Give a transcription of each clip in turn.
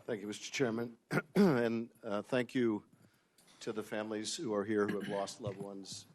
Thank you, Mr. Chairman. And thank you to the families who are here who have lost loved ones,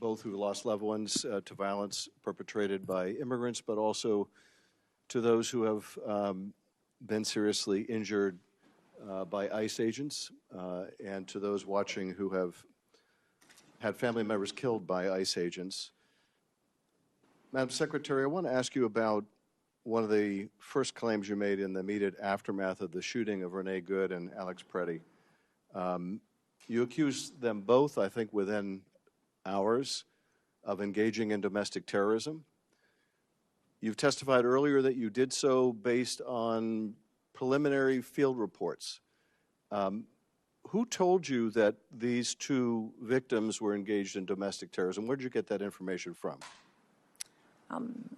both who lost loved ones to violence perpetrated by immigrants, but also to those who have been seriously injured by ICE agents, and to those watching who have had family members killed by ICE agents. Madam Secretary, I want to ask you about one of the first claims you made in the immediate aftermath of the shooting of Renee Good and Alex Preddy. You accused them both, I think, within hours of engaging in domestic terrorism. You've testified earlier that you did so based on preliminary field reports. Who told you that these two victims were engaged in domestic terrorism? Where did you get that information from?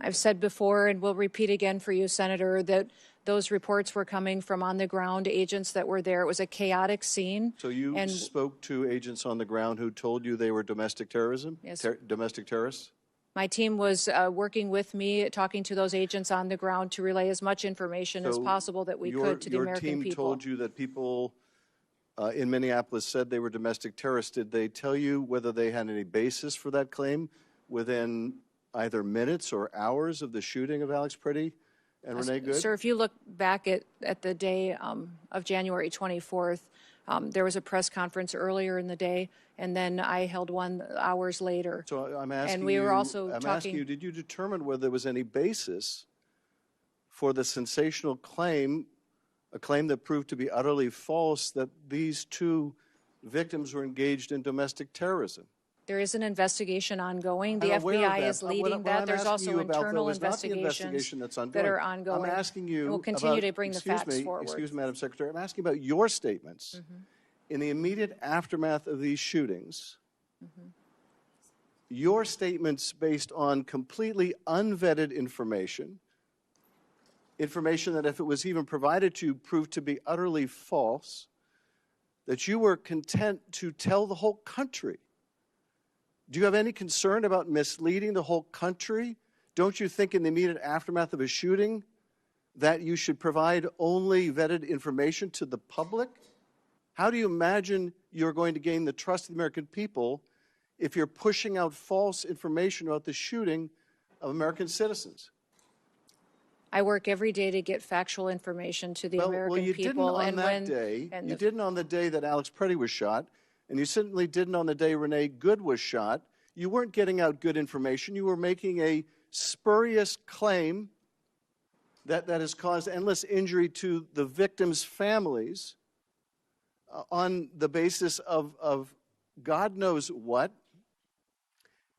I've said before, and will repeat again for you, Senator, that those reports were coming from on-the-ground agents that were there. It was a chaotic scene. So you spoke to agents on the ground who told you they were domestic terrorism? Yes. Domestic terrorists? My team was working with me, talking to those agents on the ground to relay as much information as possible that we could to the American people. Your team told you that people in Minneapolis said they were domestic terrorists. Did they tell you whether they had any basis for that claim within either minutes or hours of the shooting of Alex Preddy and Renee Good? Sir, if you look back at the day of January 24th, there was a press conference earlier in the day, and then I held one hours later. So I'm asking and we were also asking you, did you determine whether there was any basis for the sensational claim, a claim that proved to be utterly false, that these two victims were engaged in domestic terrorism? There is an investigation ongoing. The FBI is leading that. There's also internal investigations that are ongoing. I'm asking you we'll continue to bring the facts forward. Excuse me, Madam Secretary. I'm asking about your statements in the immediate aftermath of these shootings. Your statements based on completely unvetted information that if it was even provided to you proved to be utterly false, that you were content to tell the whole country. Do you have any concern about misleading the whole country? Don't you think in the immediate aftermath of a shooting that you should provide only vetted information to the public? How do you imagine you're going to gain the trust of the American people if you're pushing out false information about the shooting of American citizens? I work every day to get factual information to the American people. Well, you didn't on the day that Alex Preddy was shot. And you certainly didn't on the day Renee Good was shot. You weren't getting out good information. You were making a spurious claim that has caused endless injury to the victims' families on the basis of God knows what.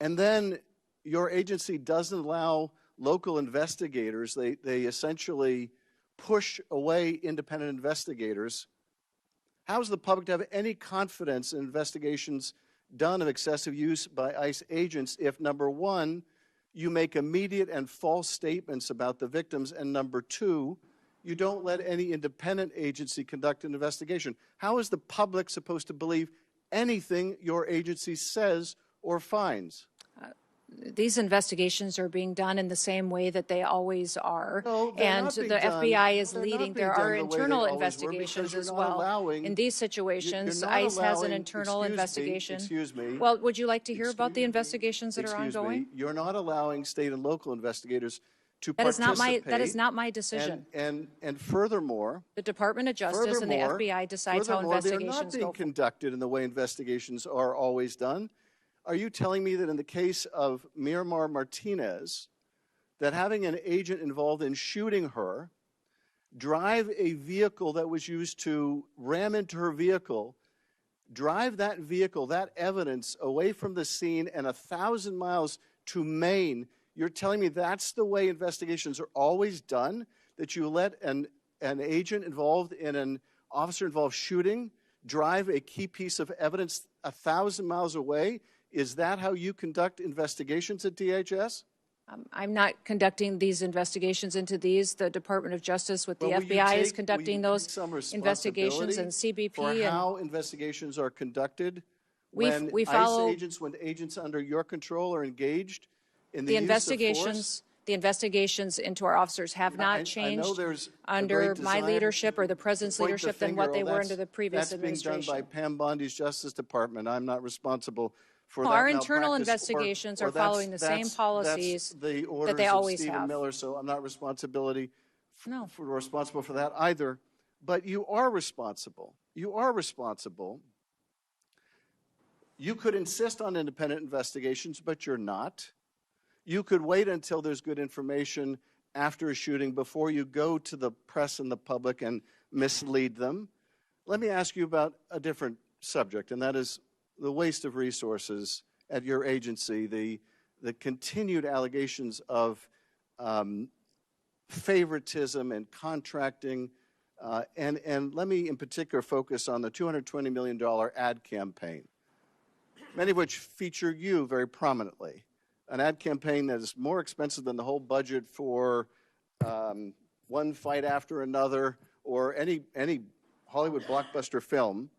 And then your agency doesn't allow local investigators. They essentially push away independent investigators. How is the public to have any confidence in investigations done of excessive use by ICE agents if, number one, you make immediate and false statements about the victims, and number two, you don't let any independent agency conduct an investigation? How is the public supposed to believe anything your agency says or finds? These investigations are being done in the same way that they always are. No, and the FBI is leading. There are internal investigations as well. In these situations, ICE has an internal investigation. Excuse me. Well, would you like to hear about the investigations that are ongoing? You're not allowing state and local investigators to participate. That is not my decision. And furthermore, the Department of Justice and the FBI decides how investigations go. They're not being conducted in the way investigations are always done. Are you telling me that in the case of Miramar Martinez, that having an agent involved in shooting her, drive a vehicle that was used to ram into her vehicle, drive that vehicle, that evidence, away from the scene and 1,000 miles to Maine, you're telling me that's the way investigations are always done? That you let an agent involved in an officer-involved shooting drive a key piece of evidence 1,000 miles away? Is that how you conduct investigations at DHS? I'm not conducting these investigations into these. The Department of Justice with the FBI is conducting those investigations, and CBP. For how investigations are conducted we follow ICE agents, when agents under your control are engaged in the investigations. The investigations into our officers have not changed I know there's under my leadership or the president's leadership than what they were under the previous administration. That's being done by Pam Bondi's Justice Department. I'm not responsible for that. Our internal investigations are following the same policies that they always have. Miller, so I'm not responsible for that either. But you are responsible. You are responsible. You could insist on independent investigations, but you're not. You could wait until there's good information after a shooting before you go to the press and the public and mislead them. Let me ask you about a different subject, and that is the waste of resources at your agency, the continued allegations of favoritism and contracting, and let me in particular focus on the $220 million ad campaign, many of which feature you very prominently. An ad campaign that is more expensive than the whole budget for One Fight After Another or any Hollywood blockbuster film.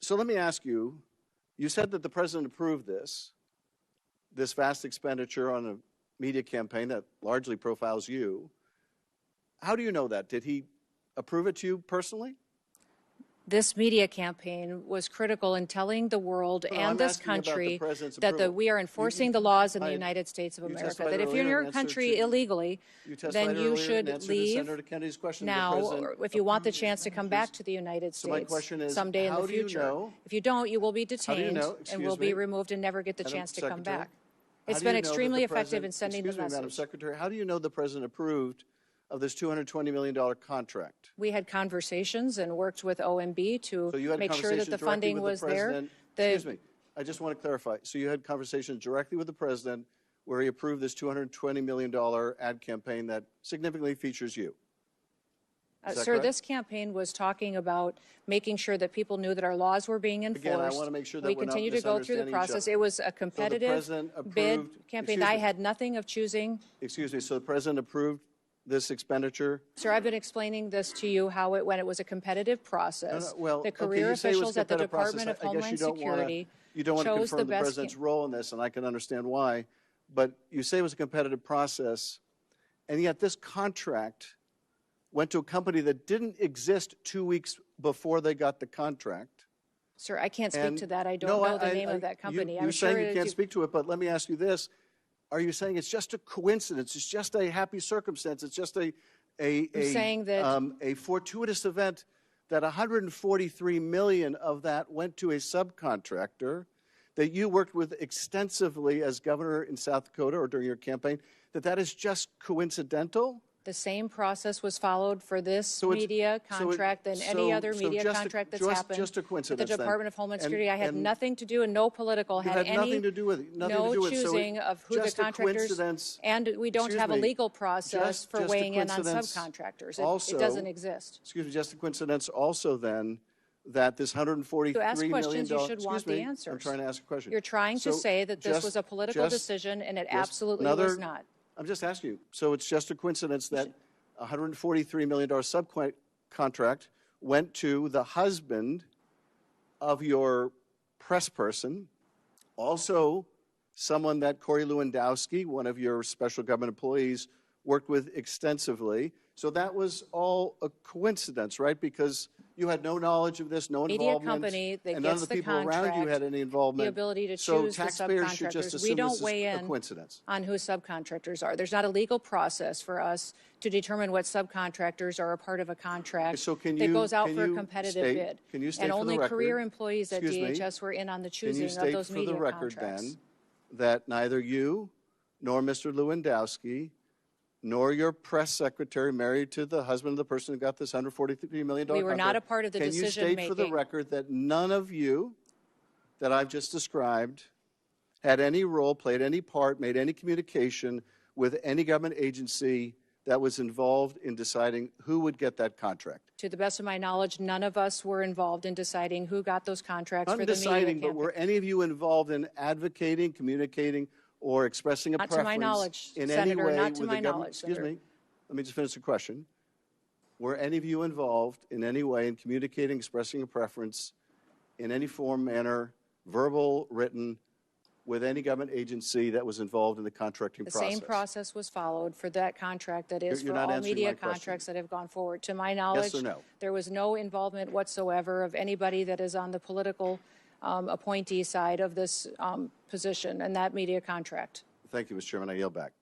So let me ask you, you said that the president approved this vast expenditure on a media campaign that largely profiles you. How do you know that? Did he approve it to you personally? This media campaign was critical in telling the world and this country that we are enforcing the laws in the United States of America, that if you're in your country illegally, then you should leave now, or if you want the chance to come back to the United States someday in the future. If you don't, you will be detained and will be removed and never get the chance to come back. It's been extremely effective in sending the message. Madam Secretary, how do you know the president approved of this $220 million contract? We had conversations and worked with OMB to make sure that the funding was there. Excuse me, I just want to clarify. So you had conversations directly with the president where he approved this $220 million ad campaign that significantly features you? Sir, this campaign was talking about making sure that people knew that our laws were being enforced. Again, I want to make sure that we continue to go through the process. It was a competitive bid campaign. I had nothing of choosing. Excuse me, so the president approved this expenditure? Sir, I've been explaining this to you how when it was a competitive process. Well, the career officials at the Department of Homeland Security you don't want to confirm the president's role in this, and I can understand why. But you say it was a competitive process, and yet this contract went to a company that didn't exist 2 weeks before they got the contract. Sir, I can't speak to that. I don't know the name of that company. You're saying you can't speak to it, but let me ask you this. Are you saying it's just a coincidence? It's just a happy circumstance? It's just a fortuitous event that $143 million of that went to a subcontractor that you worked with extensively as governor in South Dakota or during your campaign, that is just coincidental? The same process was followed for this media contract than any other media contract that's happened. Just a coincidence, the Department of Homeland Security. I had nothing to do, and no political had nothing to do with it. No choosing of who the contractors. And we don't have a legal process for weighing in on subcontractors. It doesn't exist. Excuse me, just a coincidence. Also, then, that this $143 million. To ask questions, you should want the answers. I'm trying to ask a question. You're trying to say that this was a political decision, and it absolutely was not. I'm just asking you. So it's just a coincidence that a $143 million subcontract went to the husband of your press person, also someone that Corey Lewandowski, one of your special government employees, worked with extensively. So that was all a coincidence, right? Because you had no knowledge of this, no involvement. Media company that and gets none of the people around you had any involvement. The ability to so choose taxpayers the should just subcontractors. assume We don't this weigh is in a coincidence. on who subcontractors are. There's not a legal process for us to determine what subcontractors are a part of a contract that goes out for a competitive bid. Can you state and for only the record, career employees at DHS were in on the choosing of those media contracts. Can you state for the record, then, that neither you nor Mr. Lewandowski nor your press secretary, married to the husband of the person who got this $143 million contract. We were not a part of the decision-making. Can you state for the record that none of you that I've just described had any role, played any part, made any communication with any government agency that was involved in deciding who would get that contract? To the best of my knowledge, none of us were involved in deciding who got those contracts for the media campaign. But were any of you involved in advocating, communicating, or expressing a preference to my knowledge, in Senator, any way not to with my the government? knowledge, Excuse me. Let me just finish the question. Were any of you involved in any way in communicating, expressing a preference in any form, manner, verbal, written, with any government agency that was involved in the contracting process? The same process was followed for that contract that is for all media contracts that have gone forward. To my knowledge, yes or no? There was no involvement whatsoever of anybody that is on the political appointee side of this position and that media contract. Thank you, Mr. Chairman. I yield back.